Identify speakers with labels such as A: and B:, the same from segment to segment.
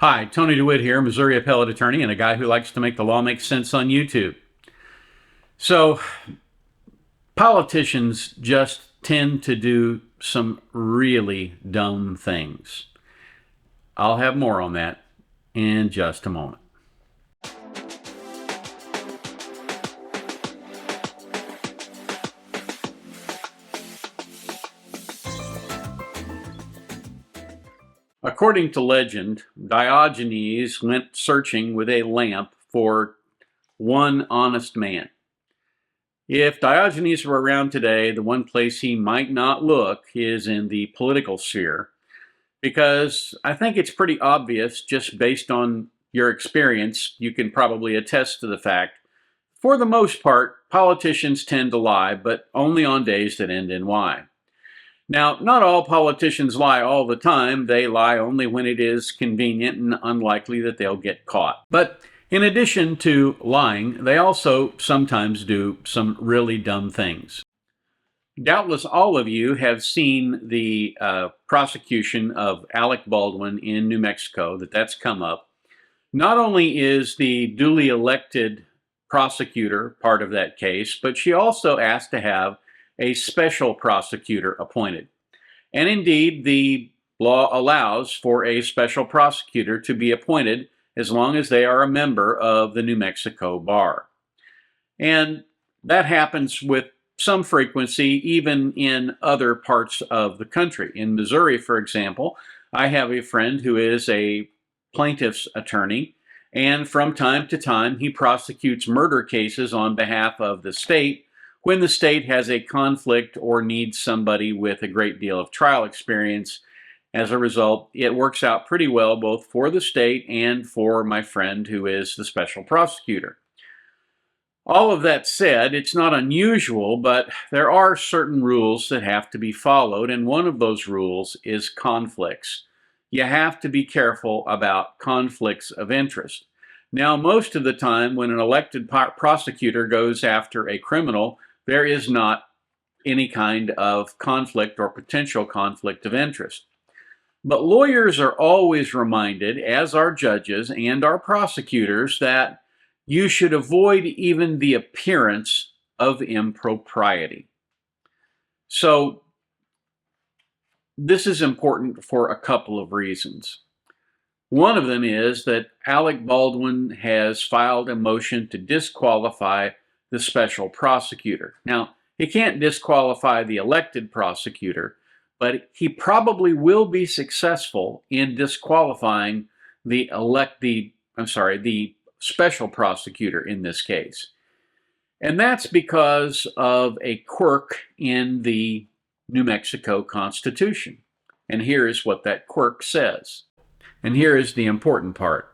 A: Hi, Tony DeWitt here, Missouri appellate attorney and a guy who likes to make the law make sense on YouTube. So, politicians just tend to do some really dumb things. I'll have more on that in just a moment. According to legend, Diogenes went searching with a lamp for one honest man. If Diogenes were around today, the one place he might not look is in the political sphere, because I think it's pretty obvious, just based on your experience, you can probably attest to the fact, for the most part, politicians tend to lie, but only on days that end in Y. Now, not all politicians lie all the time. They lie only when it is convenient and unlikely that they'll get caught. But in addition to lying, they also sometimes do some really dumb things. Doubtless all of you have seen the prosecution of Alec Baldwin in New Mexico, that's come up. Not only is the duly elected prosecutor part of that case, but she also asked to have a special prosecutor appointed. And indeed, the law allows for a special prosecutor to be appointed as long as they are a member of the New Mexico bar. And that happens with some frequency even in other parts of the country. In Missouri, for example, I have a friend who is a plaintiff's attorney, and from time to time he prosecutes murder cases on behalf of the state when the state has a conflict or needs somebody with a great deal of trial experience. As a result, it works out pretty well both for the state and for my friend who is the special prosecutor. All of that said, it's not unusual, but there are certain rules that have to be followed, and one of those rules is conflicts. You have to be careful about conflicts of interest. Now, most of the time when an elected prosecutor goes after a criminal, there is not any kind of conflict or potential conflict of interest. But lawyers are always reminded, as are judges and our prosecutors, that you should avoid even the appearance of impropriety. So, this is important for a couple of reasons. One of them is that Alec Baldwin has filed a motion to disqualify the special prosecutor. Now, he can't disqualify the elected prosecutor, but he probably will be successful in disqualifying the special prosecutor in this case. And that's because of a quirk in the New Mexico Constitution. And here is what that quirk says. And here is the important part.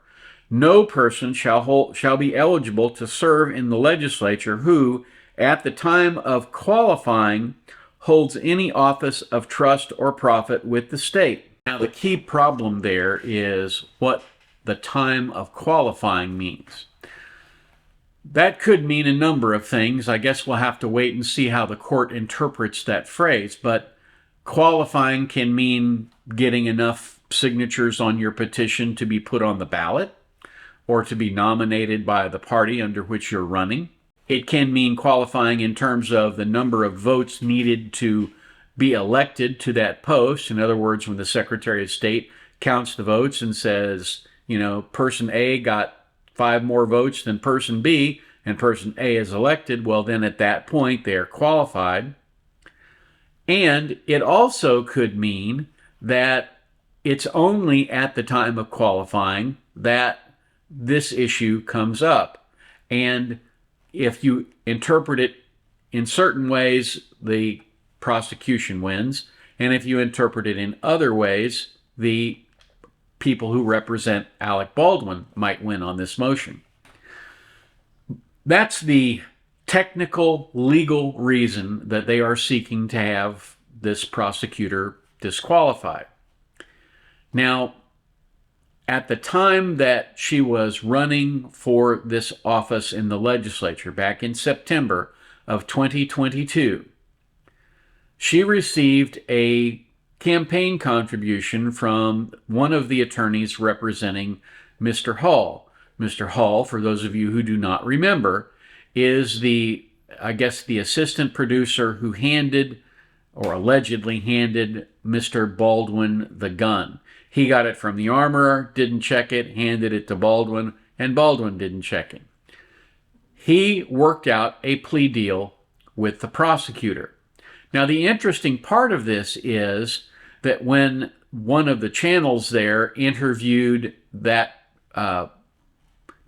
A: No person shall be eligible to serve in the legislature who, at the time of qualifying, holds any office of trust or profit with the state. Now, the key problem there is what the time of qualifying means. That could mean a number of things. I guess we'll have to wait and see how the court interprets that phrase, but qualifying can mean getting enough signatures on your petition to be put on the ballot or to be nominated by the party under which you're running. It can mean qualifying in terms of the number of votes needed to be elected to that post. In other words, when the Secretary of State counts the votes and says, person A got 5 more votes than person B, and person A is elected, well, then at that point they're qualified. And it also could mean that it's only at the time of qualifying that this issue comes up. And if you interpret it in certain ways, the prosecution wins. And if you interpret it in other ways, the people who represent Alec Baldwin might win on this motion. That's the technical legal reason that they are seeking to have this prosecutor disqualified. Now, at the time that she was running for this office in the legislature, back in September of 2022, she received a campaign contribution from one of the attorneys representing Mr. Hall. Mr. Hall, for those of you who do not remember, is the assistant producer who handed or allegedly handed Mr. Baldwin the gun. He got it from the armorer, didn't check it, handed it to Baldwin, and Baldwin didn't check it. He worked out a plea deal with the prosecutor. Now, the interesting part of this is that when one of the channels there interviewed that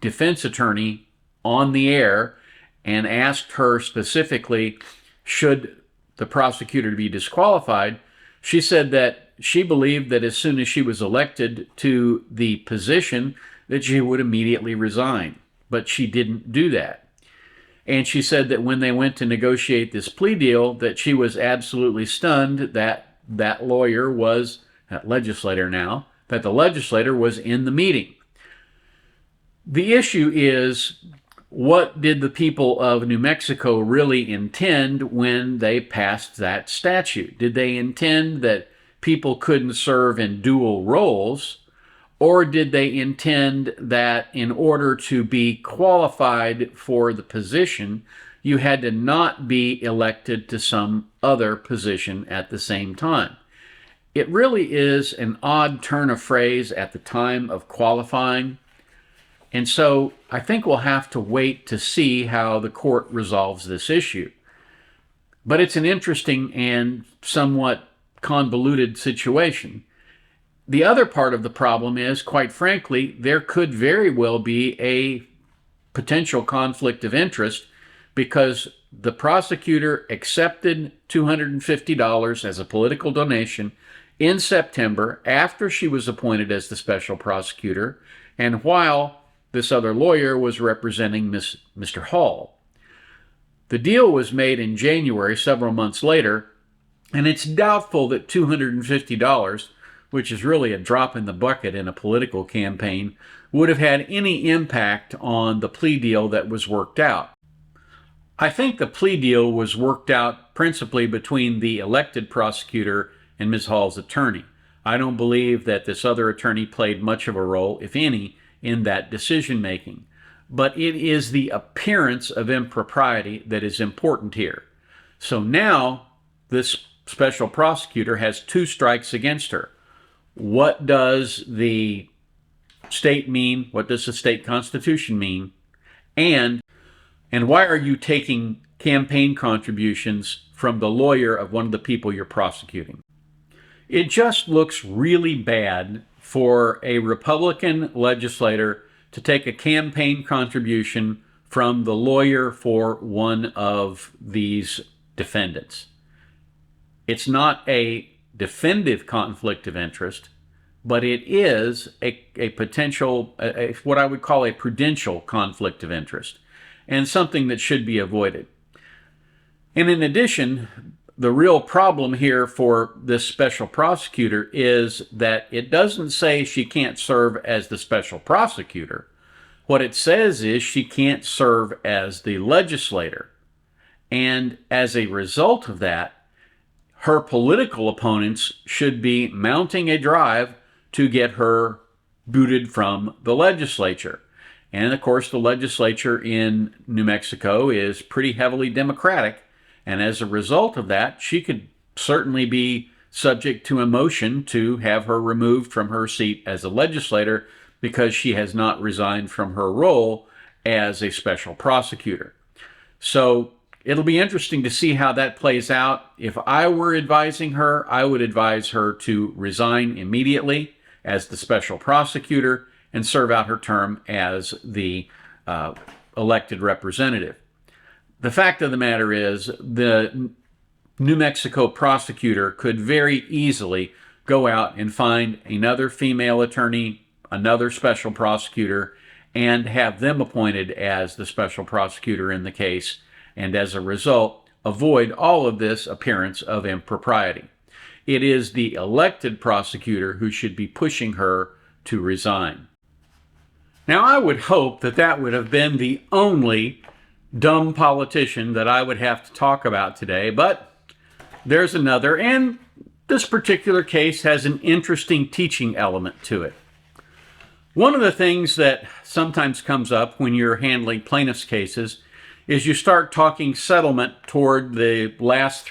A: defense attorney on the air and asked her specifically, should the prosecutor be disqualified, she said that she believed that as soon as she was elected to the position that she would immediately resign. But she didn't do that. And she said that when they went to negotiate this plea deal, that she was absolutely stunned that that legislator was in the meeting. The issue is, what did the people of New Mexico really intend when they passed that statute? Did they intend that people couldn't serve in dual roles, or did they intend that in order to be qualified for the position, you had to not be elected to some other position at the same time? It really is an odd turn of phrase at the time of qualifying. And so I think we'll have to wait to see how the court resolves this issue. But it's an interesting and somewhat convoluted situation. The other part of the problem is, quite frankly, there could very well be a potential conflict of interest because the prosecutor accepted $250 as a political donation in September after she was appointed as the special prosecutor and while this other lawyer was representing Mr. Hall. The deal was made in January, several months later, and it's doubtful that $250, which is really a drop in the bucket in a political campaign, would have had any impact on the plea deal that was worked out. I think the plea deal was worked out principally between the elected prosecutor and Ms. Hall's attorney. I don't believe that this other attorney played much of a role, if any, in that decision-making. But it is the appearance of impropriety that is important here. So now this special prosecutor has two strikes against her. What does the state mean? What does the state constitution mean? And why are you taking campaign contributions from the lawyer of one of the people you're prosecuting? It just looks really bad for a Republican legislator to take a campaign contribution from the lawyer for one of these defendants. It's not a definitive conflict of interest, but it is a potential, what I would call a prudential conflict of interest, and something that should be avoided. And in addition, the real problem here for this special prosecutor is that it doesn't say she can't serve as the special prosecutor. What it says is she can't serve as the legislator. And as a result of that, her political opponents should be mounting a drive to get her booted from the legislature. And of course, the legislature in New Mexico is pretty heavily Democratic. And as a result of that, she could certainly be subject to a motion to have her removed from her seat as a legislator because she has not resigned from her role as a special prosecutor. So it'll be interesting to see how that plays out. If I were advising her, I would advise her to resign immediately as the special prosecutor and serve out her term as the elected representative. The fact of the matter is, the New Mexico prosecutor could very easily go out and find another female attorney, another special prosecutor, and have them appointed as the special prosecutor in the case, and as a result, avoid all of this appearance of impropriety. It is the elected prosecutor who should be pushing her to resign. Now, I would hope that that would have been the only dumb politician that I would have to talk about today, but there's another, and this particular case has an interesting teaching element to it. One of the things that sometimes comes up when you're handling plaintiff's cases is you start talking settlement toward the last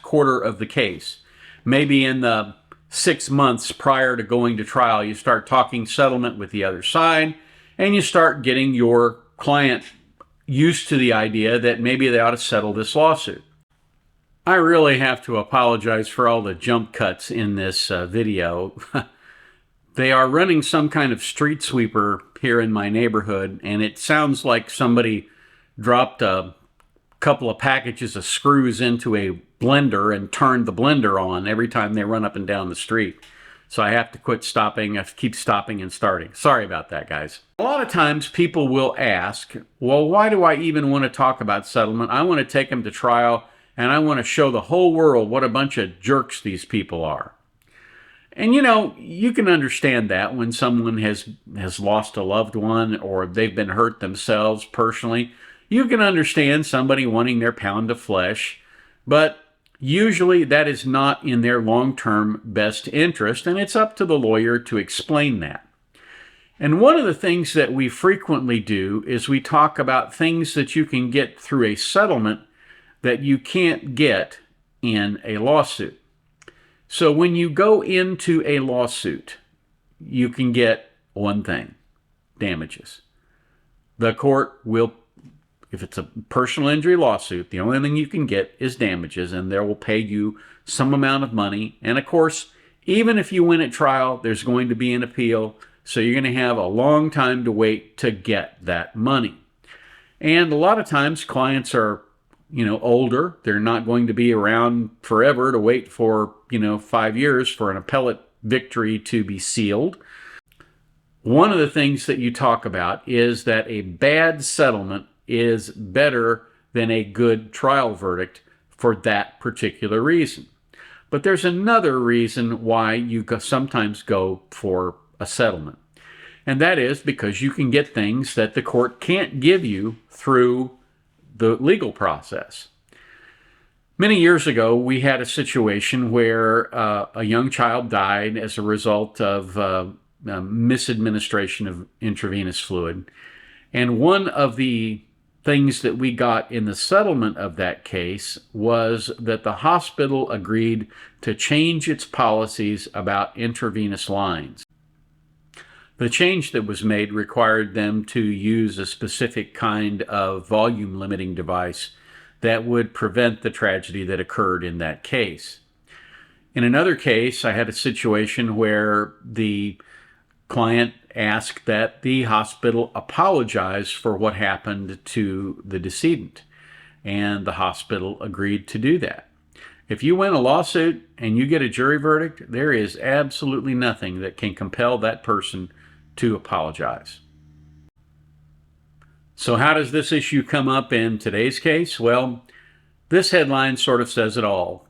A: quarter of the case. Maybe in the 6 months prior to going to trial, you start talking settlement with the other side, and you start getting your client used to the idea that maybe they ought to settle this lawsuit. I really have to apologize for all the jump cuts in this video. They are running some kind of street sweeper here in my neighborhood, and it sounds like somebody dropped a couple of packages of screws into a blender and turned the blender on every time they run up and down the street. So I have to quit stopping. I have to keep stopping and starting. Sorry about that, guys. A lot of times people will ask, well, why do I even want to talk about settlement? I want to take them to trial, and I want to show the whole world what a bunch of jerks these people are. And you know, you can understand that when someone has lost a loved one or they've been hurt themselves personally. You can understand somebody wanting their pound of flesh, but usually that is not in their long-term best interest, and it's up to the lawyer to explain that. And one of the things that we frequently do is we talk about things that you can get through a settlement that you can't get in a lawsuit. So when you go into a lawsuit, you can get one thing: damages. The court will, if it's a personal injury lawsuit, the only thing you can get is damages, and they will pay you some amount of money. And of course, even if you win at trial, there's going to be an appeal, so you're going to have a long time to wait to get that money. And a lot of times clients are, older. They're not going to be around forever to wait for, 5 years for an appellate victory to be sealed. One of the things that you talk about is that a bad settlement is better than a good trial verdict for that particular reason. But there's another reason why you sometimes go for a settlement. And that is because you can get things that the court can't give you through the legal process. Many years ago, we had a situation where a young child died as a result of misadministration of intravenous fluid. And one of the things that we got in the settlement of that case was that the hospital agreed to change its policies about intravenous lines. The change that was made required them to use a specific kind of volume limiting device that would prevent the tragedy that occurred in that case. In another case, I had a situation where the client asked that the hospital apologize for what happened to the decedent, and the hospital agreed to do that. If you win a lawsuit and you get a jury verdict, there is absolutely nothing that can compel that person to apologize. So how does this issue come up in today's case? Well, this headline sort of says it all.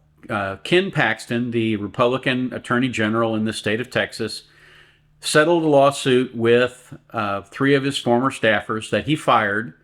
A: Ken Paxton, the Republican Attorney General in the state of Texas, settled a lawsuit with 3 of his former staffers that he fired.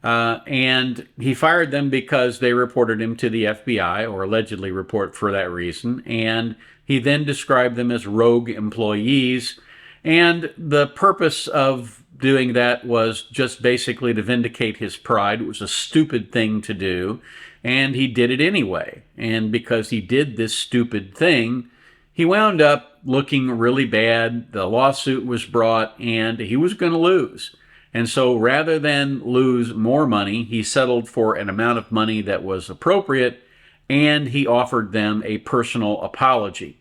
A: And he fired them because they reported him to the FBI, or allegedly report for that reason. And he then described them as rogue employees. And the purpose of doing that was just basically to vindicate his pride. It was a stupid thing to do, and he did it anyway. And because he did this stupid thing, he wound up looking really bad. The lawsuit was brought, and he was going to lose. And so rather than lose more money, he settled for an amount of money that was appropriate, and he offered them a personal apology.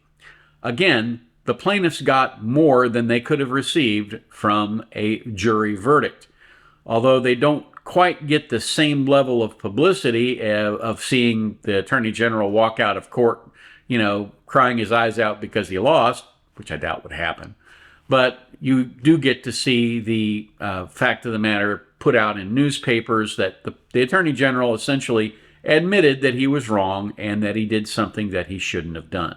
A: Again, the plaintiffs got more than they could have received from a jury verdict. Although they don't quite get the same level of publicity of seeing the Attorney General walk out of court, crying his eyes out because he lost, which I doubt would happen. But you do get to see the fact of the matter put out in newspapers that the Attorney General essentially admitted that he was wrong and that he did something that he shouldn't have done.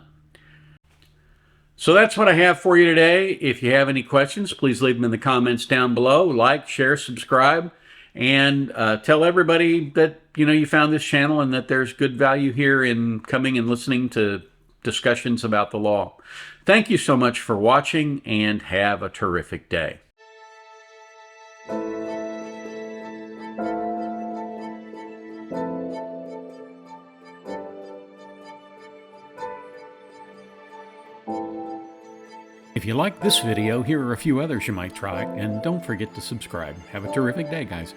A: So that's what I have for you today. If you have any questions, please leave them in the comments down below. Like, share, subscribe, and tell everybody that you found this channel and that there's good value here in coming and listening to discussions about the law. Thank you so much for watching, and have a terrific day. If you like this video, here are a few others you might try, and don't forget to subscribe. Have a terrific day, guys.